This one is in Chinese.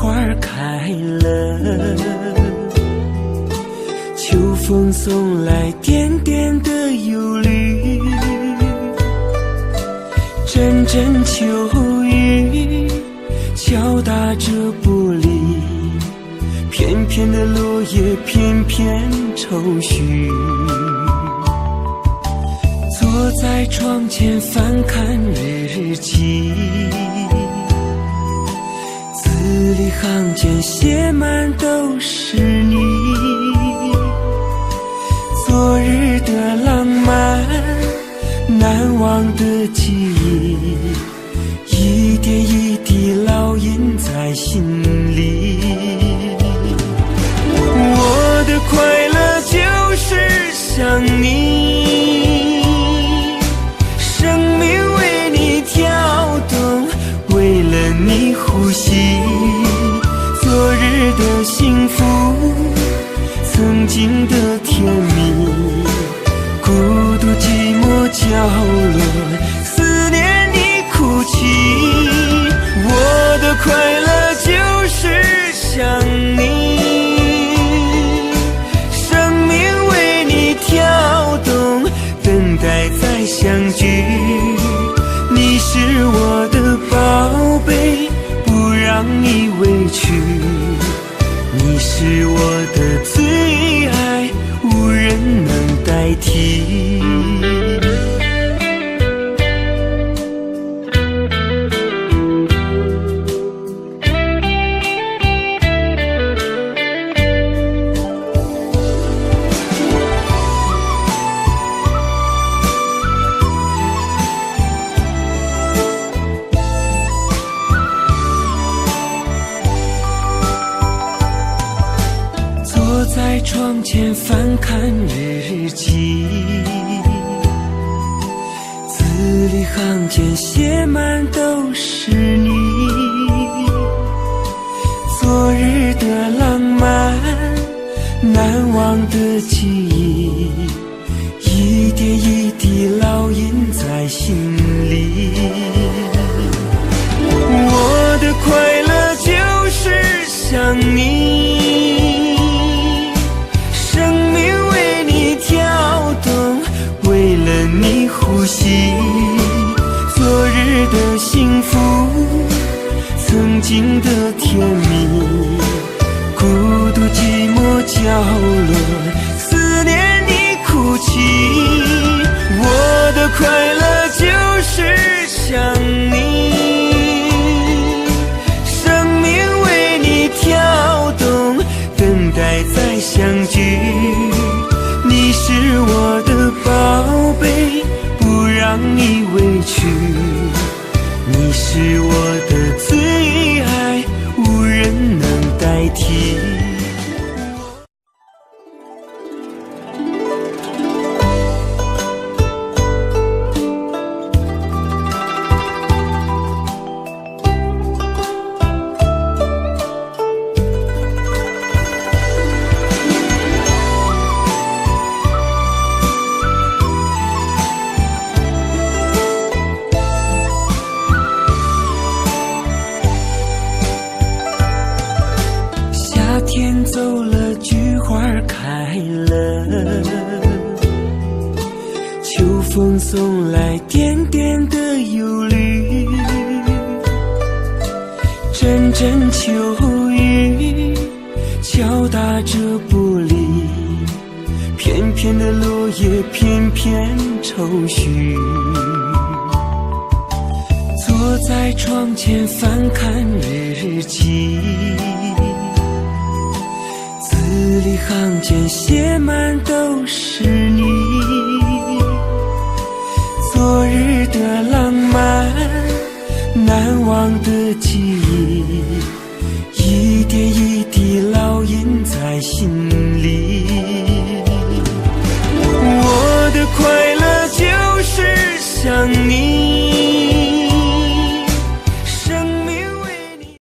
花开了，秋风送来点点的忧虑，阵阵秋雨敲打着玻璃，片片的落叶片片愁绪。坐在窗前翻看日记，字里行间写满都是你。昨日的浪漫，难忘的记忆，一点一滴烙印在心里。我的快乐就是想你，生命为你跳动，为了你呼吸。昨日的幸福，曾经的甜蜜，孤独寂寞角落，思念你哭泣。我的快乐就是想你，生命为你跳动，等待再相聚。你是我的宝贝，不让你委屈，你是我的最爱，无人能代替。坐在窗前翻看日记，字里行间写满都是你。昨日的浪漫，难忘的记忆，一点一滴烙印在心里。我的快乐就是想你，生命为你跳动，为了你呼吸。昨日的幸福，曾经的甜蜜，孤独寂寞角落，思念你哭泣。我的快乐就是想你，生命为你跳动，等待再相聚。你是我的宝贝，不让你委屈，你是我的最爱，无人能代替。夏天走了，菊花开了，秋风送来点点的忧虑，阵阵秋雨敲打着玻璃，片片的落叶片片愁绪。坐在窗前翻看日记，字里行间写满都是你。昨日的浪漫，难忘的记忆，一点一滴烙印在心里。